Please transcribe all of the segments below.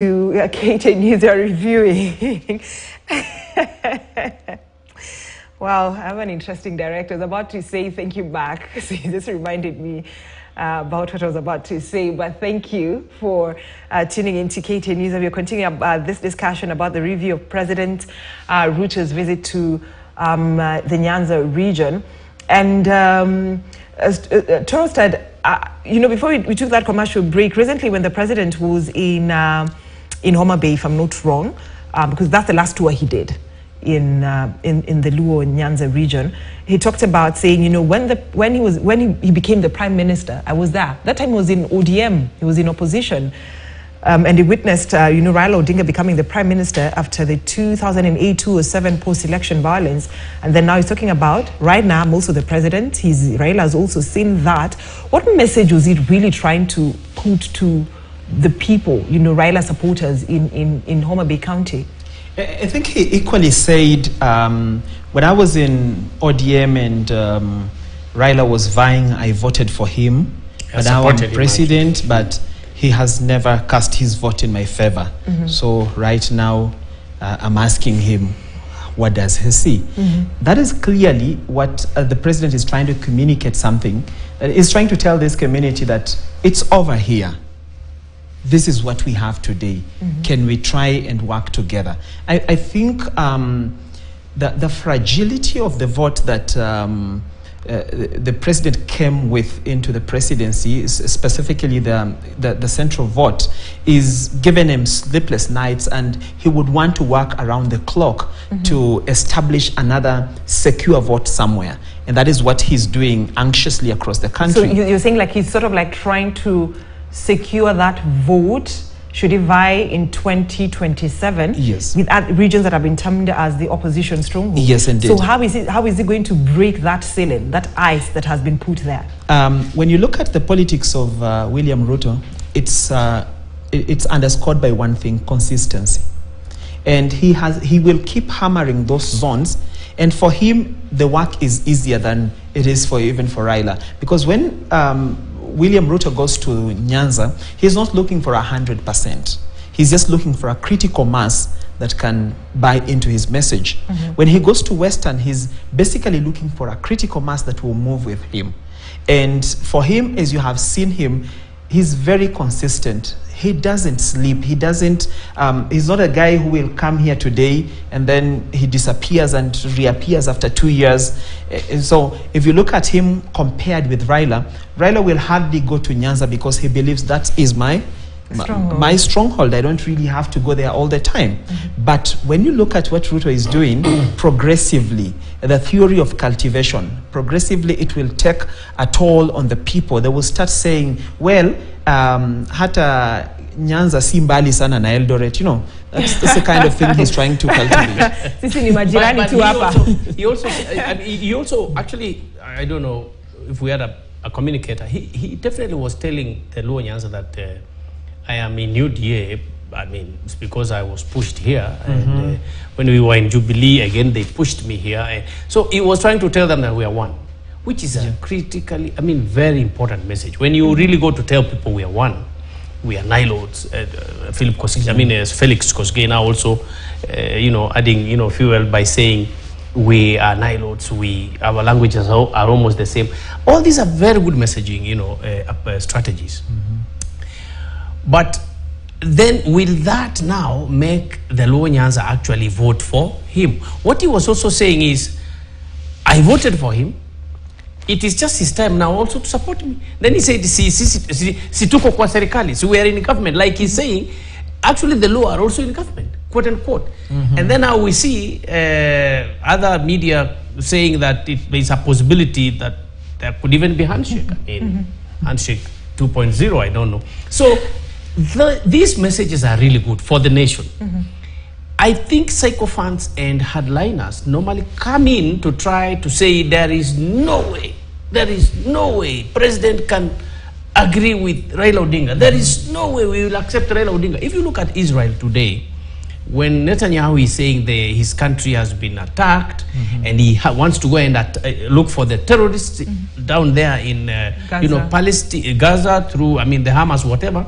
To KTN News are reviewing. Wow, I have an interesting director. I was about to say thank you back. So you just reminded me about what I was about to say. But thank you for tuning in to KTN News. We're continuing this discussion about the review of President Ruto's visit to the Nyanza region. And Torostad, before we took that commercial break, recently when the president was in Homa Bay, if I'm not wrong, because that's the last tour he did in the Luo Nyanza region, he talked about saying, when he became the prime minister, I was there. That time he was in ODM, he was in opposition, and he witnessed, Raila Odinga becoming the prime minister after the 2008-2007 post-election violence, and then now he's talking about right now I'm also the president. Raila has also seen that. What message was he really trying to put to the people, Raila supporters in Homa Bay County? I think he equally said, when I was in ODM and Raila was vying, I voted for him. But now I'm president, but he has never cast his vote in my favor. So right now, I'm asking him, what does he see? That is clearly what the president is trying to communicate something. He's trying to tell this community that it's over here. This is what we have today. Can we try and work together? I think the fragility of the vote that the president came with into the presidency, specifically the central vote, is giving him sleepless nights, and he would want to work around the clock to establish another secure vote somewhere. And that is what he's doing anxiously across the country. So you're saying like he's sort of like trying to secure that vote should he vie in 2027 yes. with regions that have been termed as the opposition stronghold. Yes, indeed. So how is he going to break that ceiling, that ice that has been put there? When you look at the politics of William Ruto, it's underscored by one thing: consistency. And he will keep hammering those zones. And for him, the work is easier than it is even for Raila, because when William Ruto goes to Nyanza, he's not looking for 100%. He's just looking for a critical mass that can buy into his message. When he goes to Western, he's basically looking for a critical mass that will move with him. And for him, as you have seen him, he's very consistent. He doesn't sleep. He doesn't, he's not a guy who will come here today and then he disappears and reappears after 2 years. And so if you look at him compared with Raila, Raila will hardly go to Nyanza because he believes that is my stronghold. I don't really have to go there all the time. But when you look at what Ruto is doing, progressively, the theory of cultivation, progressively it will take a toll on the people. They will start saying, well, hata Nyanza si mbali sana na Eldoret, that's the kind of thing he's trying to cultivate. He also actually, I don't know if we had a communicator, he definitely was telling the Luo Nyanza that I am in UDA. I mean, it's because I was pushed here. And when we were in Jubilee, again, they pushed me here. So he was trying to tell them that we are one, which is a critically, very important message. When you really go to tell people we are one, we are Nilotes, Felix Kosgei now also, adding, fuel by saying we are Nilotes, our languages are almost the same. All these are very good messaging, strategies. But then will that now make the Luo Nyanza actually vote for him? What he was also saying is, I voted for him. It is just his time now also to support me. Then he said, situko kwa serikali, so we are in government. Like he's saying, actually the Luo are also in government, quote unquote. And then now we see other media saying that there is a possibility that there could even be handshake. Handshake 2.0, I don't know. So these messages are really good for the nation. I think sycophants and hardliners normally come in to try to say there is no way President can agree with Raila Odinga. There is no way we will accept Raila Odinga. If you look at Israel today, when Netanyahu is saying his country has been attacked and he wants to go and look for the terrorists down there in Palestine, Gaza, through the Hamas, whatever,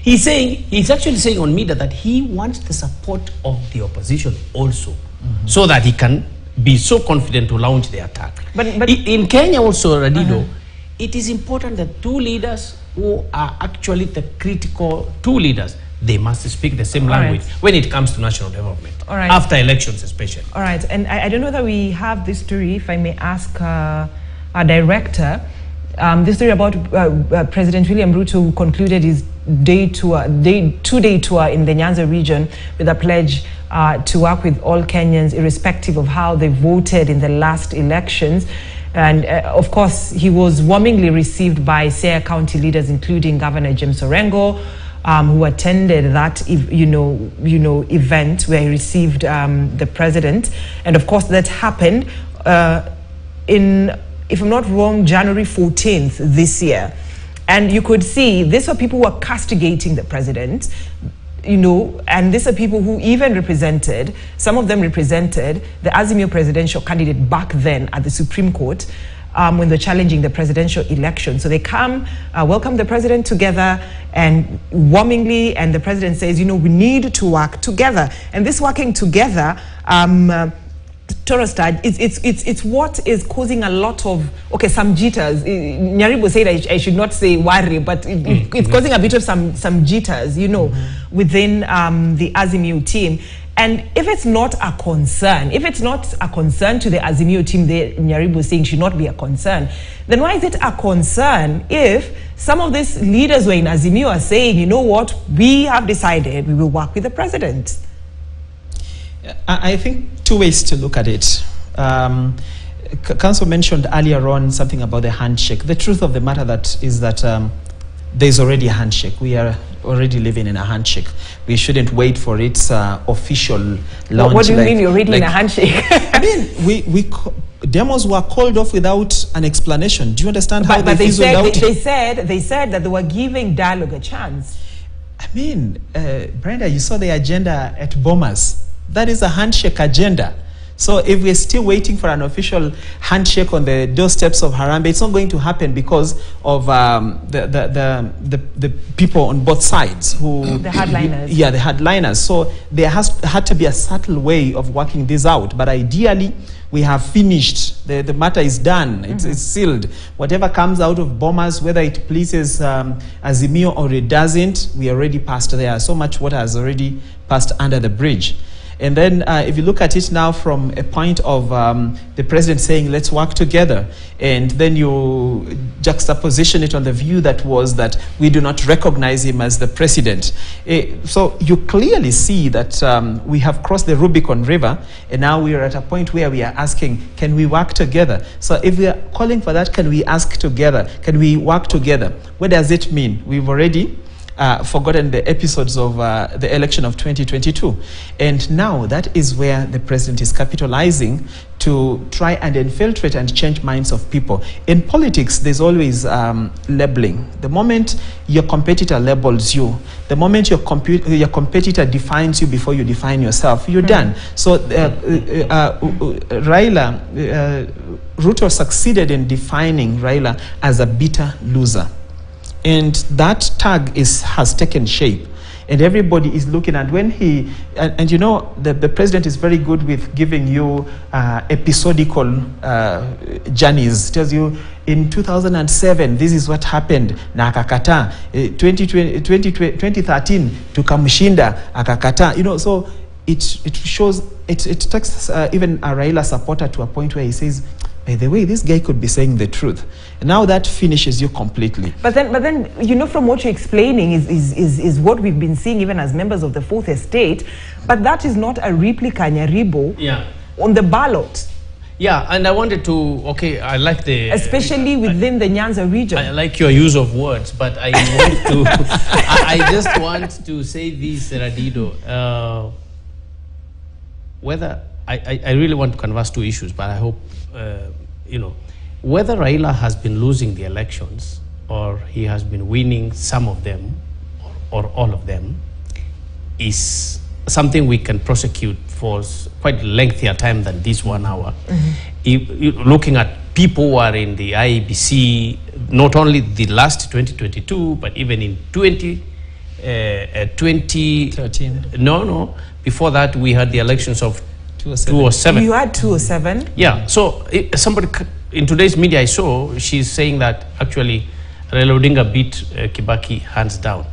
He's actually saying on media that he wants the support of the opposition also, so that he can be so confident to launch the attack. But in Kenya also, Radido, it is important that two leaders who are actually the critical two leaders, they must speak the same language when it comes to national development, after elections especially. All right, and I don't know whether we have this story, if I may ask our director, this story about President William Ruto, who concluded his two-day tour in the Nyanza region with a pledge to work with all Kenyans, irrespective of how they voted in the last elections. And of course, he was warmly received by Siaya County leaders, including Governor James Orengo, who attended that event where he received the president. And of course, that happened in, if I'm not wrong, January 14th this year. And you could see these were people who were castigating the president, and these are people who even represented, some of them represented the Azimio presidential candidate back then at the Supreme Court when they're challenging the presidential election. So they come, welcome the president together and warmingly, and the president says, we need to work together. And this working together, Torostad, it's what is causing a lot of, some jitters. Nyaribo said I should not say worry, but it's causing a bit of some jitters, within the Azimio team. And if it's not a concern, to the Azimio team, Nyaribo saying should not be a concern, then why is it a concern if some of these leaders were in Azimio are saying, you know what, we have decided we will work with the president? I think two ways to look at it. Council mentioned earlier on something about the handshake. The truth of the matter is that there's already a handshake. We are already living in a handshake. We shouldn't wait for its official launch. What do you mean you're already in a handshake? I mean, demos were called off without an explanation. Do you understand how they fizzled out? They said that they were giving dialogue a chance. I mean, Brenda, you saw the agenda at Bomas. That is a handshake agenda. So if we're still waiting for an official handshake on the doorsteps of Harambee, it's not going to happen because of the people on both sides who the hardliners. Yeah, the hardliners. So there had to be a subtle way of working this out. But ideally, we have finished. The matter is done. It's sealed. Whatever comes out of Bomas, whether it pleases Azimio or it doesn't, we already passed there. So much water has already passed under the bridge. And then if you look at it now from a point of the president saying, let's work together, and then you juxtaposition it on the view that we do not recognize him as the president. So you clearly see that we have crossed the Rubicon River, and now we are at a point where we are asking, can we work together? So if we are calling for that, can we ask together? Can we work together? What does it mean? We've already forgotten the episodes of the election of 2022. And now that is where the president is capitalizing to try and infiltrate and change minds of people. In politics, there's always labeling. The moment your competitor labels you, the moment your competitor defines you before you define yourself, you're done. So Ruto succeeded in defining Raila as a bitter loser. And that tag has taken shape, and everybody is looking at when he the president is very good with giving you episodical journeys. Tells you in 2007 this is what happened na akakata, 2013 tukamshinda akakata. So it shows it takes even a Raila supporter to a point where he says, by the way, this guy could be saying the truth. And now that finishes you completely. But then from what you're explaining is what we've been seeing even as members of the Fourth Estate. But that is not a replica, Nyaribo, on the ballot. Yeah, and I wanted to, I like the... Especially within the Nyanza region. I like your use of words, but I want to... I just want to say this, Radido. I really want to canvass two issues, but I hope, whether Raila has been losing the elections or he has been winning some of them or all of them is something we can prosecute for quite lengthier time than this 1 hour. Looking at people who are in the IEBC, not only the last 2022, but even in 20 2013. No. Before that, we had the elections of 2007. You had 2007? Yeah. So somebody in today's media I saw, she's saying that actually Raila Odinga beat Kibaki hands down.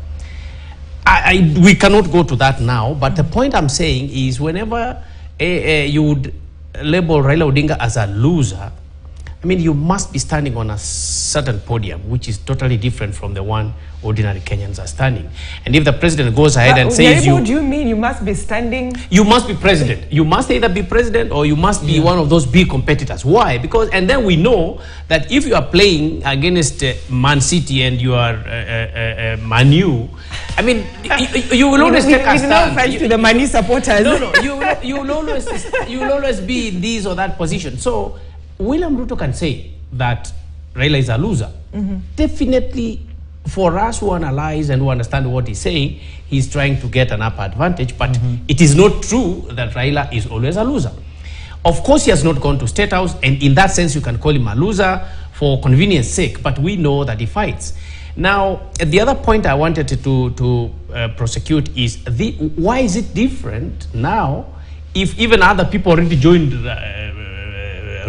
We cannot go to that now, but the point I'm saying is whenever you would label Raila Odinga as a loser, I mean, you must be standing on a certain podium, which is totally different from the one ordinary Kenyans are standing. And if the president goes ahead and says what do you mean you must be standing? You must be president. You must either be president or you must be one of those big competitors. Why? Because, and then we know that if you are playing against Man City and you are Man U, I mean, you will always take a stand. No offense to the Man U supporters. No, you will always be in this or that position. So William Ruto can say that Raila is a loser. Definitely, for us who analyze and who understand what he's saying, he's trying to get an upper advantage, but it is not true that Raila is always a loser. Of course, he has not gone to State House, and in that sense, you can call him a loser for convenience sake, but we know that he fights. Now, the other point I wanted to prosecute is why is it different now if even other people already joined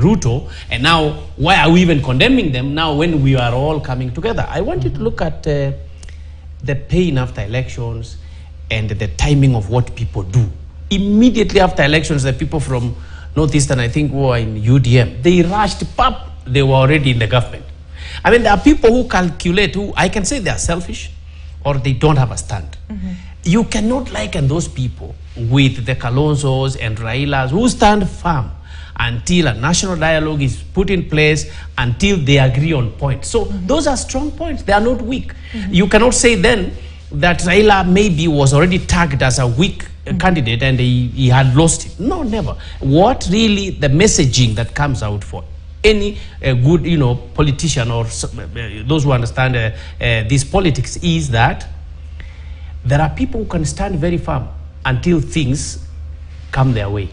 Ruto, and now why are we even condemning them now when we are all coming together? I want you to look at the pain after elections and the timing of what people do. Immediately after elections, the people from Northeastern, I think, were in UDM. They rushed, they were already in the government. I mean, there are people who calculate, who I can say they are selfish or they don't have a stand. You cannot liken those people with the Kalonzos and Railas who stand firm until a national dialogue is put in place, until they agree on points. So those are strong points. They are not weak. You cannot say then that Raila maybe was already tagged as a weak candidate and he had lost it. No, never. What really the messaging that comes out for any good, politician or those who understand this politics is that there are people who can stand very firm until things come their way.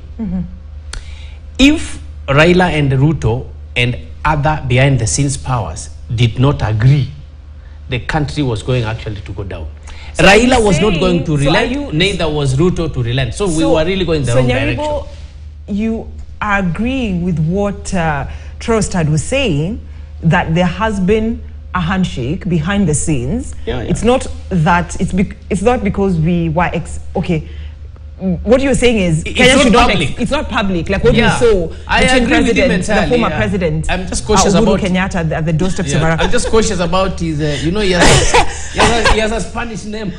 If Raila and Ruto and other behind-the-scenes powers did not agree, the country was going actually to go down. So Raila was not going to relent, neither was Ruto to relent. So we were really going the wrong direction. You are agreeing with what Trostad was saying, that there has been a handshake behind the scenes. It's not that, it's not because we were, what you're saying is it's not public. It's not public, like what we saw between the former president, I'm just cautious about Kenyatta at the doorsteps of America. I'm just cautious about his, he has a Spanish name.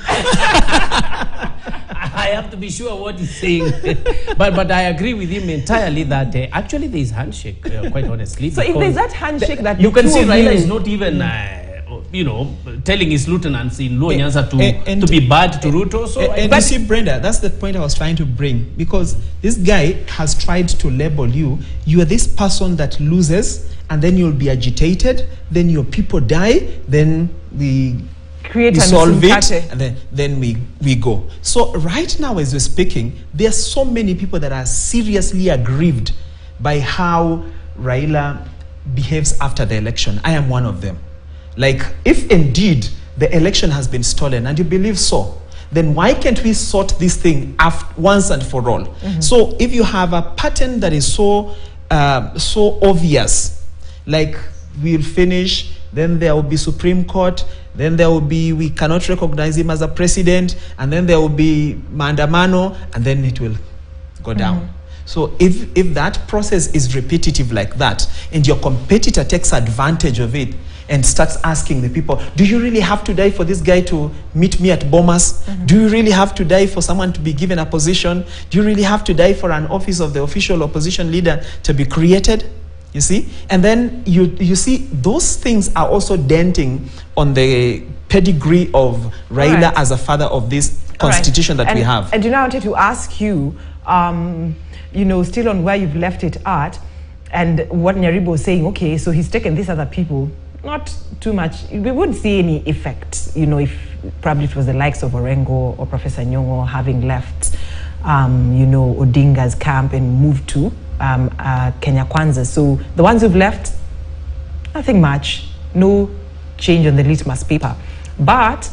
I have to be sure what he's saying. but I agree with him entirely that actually there is handshake, quite honestly. So if there's that handshake that you can see Raila is not even telling his lieutenants in Nyanza to be bad to Ruto. So you see, Brenda, that's the point I was trying to bring, because this guy has tried to label you. You are this person that loses, and then you'll be agitated, then your people die, then we solve it, and then we go. So right now, as we're speaking, there are so many people that are seriously aggrieved by how Raila behaves after the election. I am one of them. Like, if indeed the election has been stolen, and you believe so, then why can't we sort this thing once and for all? So if you have a pattern that is so obvious, like we'll finish, then there will be Supreme Court, then there will be, we cannot recognize him as a president, and then there will be maandamano, and then it will go down. So if that process is repetitive like that, and your competitor takes advantage of it and starts asking the people, do you really have to die for this guy to meet me at Bomas? Do you really have to die for someone to be given a position? Do you really have to die for an office of the official opposition leader to be created? You see? And then you see those things are also denting on the pedigree of Raila as a father of this constitution that we have. And I wanted to ask you, still on where you've left it at, and what Nyaribo was saying, okay, so he's taken these other people, not too much. We wouldn't see any effect, if probably it was the likes of Orengo or Professor Nyong'o having left, Odinga's camp and moved to Kenya Kwanza. So the ones who've left, nothing much, no change on the litmus paper. But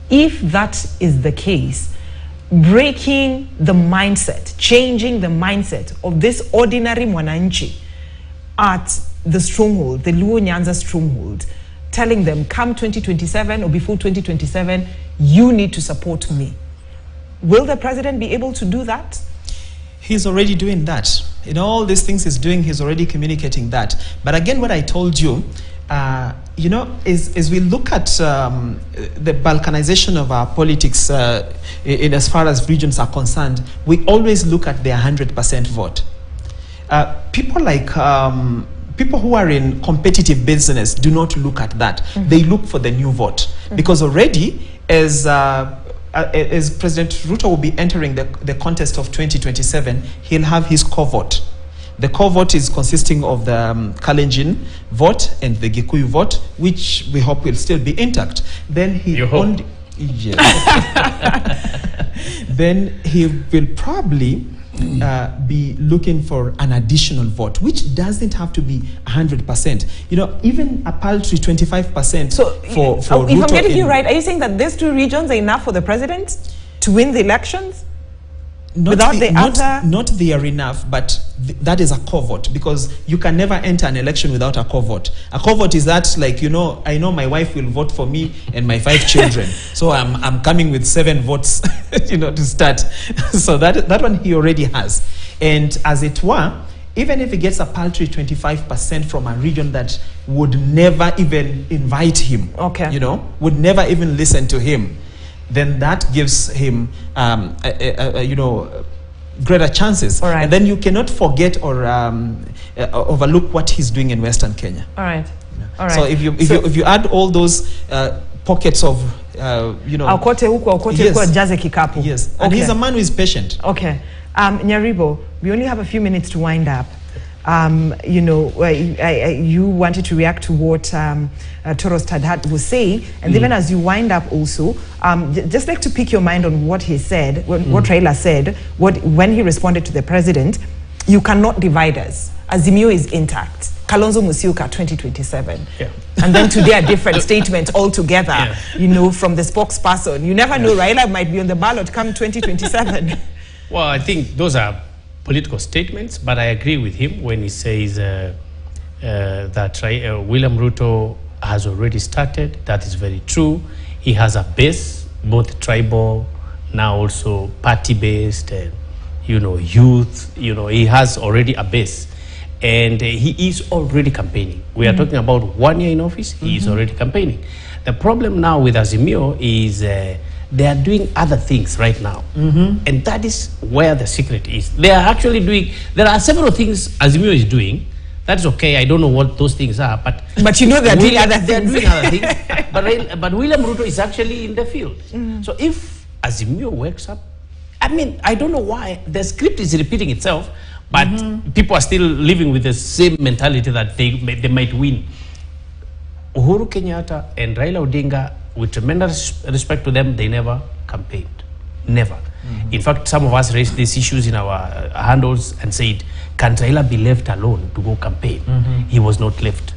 if that is the case, breaking the mindset, changing the mindset of this ordinary mwananchi at the stronghold, the Luo Nyanza stronghold, telling them, come 2027 or before 2027, you need to support me. Will the president be able to do that? He's already doing that. In all these things he's doing, he's already communicating that. But again, what I told you, you know, is we look at the balkanization of our politics in as far as regions are concerned, we always look at their 100% vote. People like people who are in competitive business do not look at that. They look for the new vote, because already as President Ruto will be entering the contest of 2027, he'll have his core vote. The core vote is consisting of the Kalenjin vote and the Gikuyu vote, which we hope will still be intact. Then he only, yes. Then he will probably be looking for an additional vote, which doesn't have to be 100%. You know, even a paltry 25%. So for if I'm getting you right, are you saying that these two regions are enough for the president to win the elections? Not they are enough, but that is a core vote, because you can never enter an election without a core vote. A core vote is that, like, you know, I know my wife will vote for me and my 5 children, so I'm coming with 7 votes, you know, to start. So that one he already has, and as it were, even if he gets a paltry 25% from a region that would never even invite him, you know, would never even listen to him, then that gives him, you know, greater chances. All right. And then you cannot forget or overlook what he's doing in Western Kenya. All right. Yeah. All right. So if you add all those pockets of, you know, yes, and he's a man who is patient. Okay, Nyaribo, we only have a few minutes to wind up. You know, you wanted to react to what Toros Tadhat was saying, and even as you wind up also, just like to pick your mind on what he said, what Raila said, when he responded to the president. You cannot divide us. Azimio is intact. Kalonzo Musyoka 2027. Yeah. And then today a different statement altogether, you know, from the spokesperson. You never know, Raila might be on the ballot come 2027. Well, I think those are political statements, but I agree with him when he says that William Ruto has already started. That is very true. He has a base, both tribal, now also party-based, and, you know, youth. You know, he has already a base, and he is already campaigning. We are talking about 1 year in office. He is already campaigning. The problem now with Azimio is they are doing other things right now, and that is where the secret is. They are actually doing, there are several things Azimio is doing. That's okay, I don't know what those things are, but you know they're doing other things. They're doing other things. But William Ruto is actually in the field. So if Azimio wakes up, I mean, I don't know why the script is repeating itself, but people are still living with the same mentality that they might win. Uhuru Kenyatta and Raila Odinga, with tremendous respect to them, they never campaigned. Never. In fact, some of us raised these issues in our handles and said, can Raila be left alone to go campaign? He was not left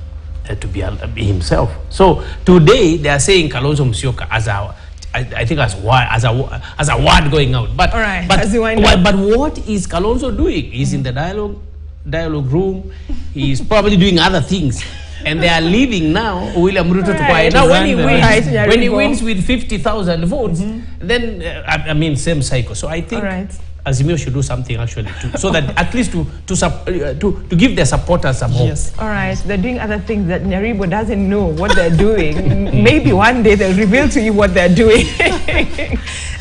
to be himself. So today they are saying Kalonzo Musyoka as I think as a word going out. But but what is Kalonzo doing? He's in the dialogue room. He's probably doing other things. And they are leaving now William Ruto to quiet. Now when he wins with 50,000 votes, then I mean, same cycle. So I think Azimio should do something actually too, so that at least to give their supporters some hope. Yes. All right, they're doing other things that Nyaribo doesn't know what they're doing. Maybe one day they'll reveal to you what they're doing.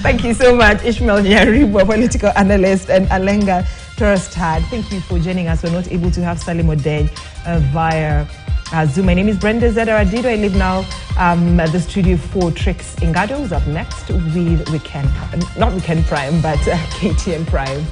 Thank you so much, Ishmael Nyaribo, political analyst, and Alenga Torostad. Thank you for joining us. We're not able to have Salim Odej via Zoom. My name is Brenda Zedar-Adido. I live now at the studio for Trix Ingado, who's up next with not Weekend Prime, but KTN Prime.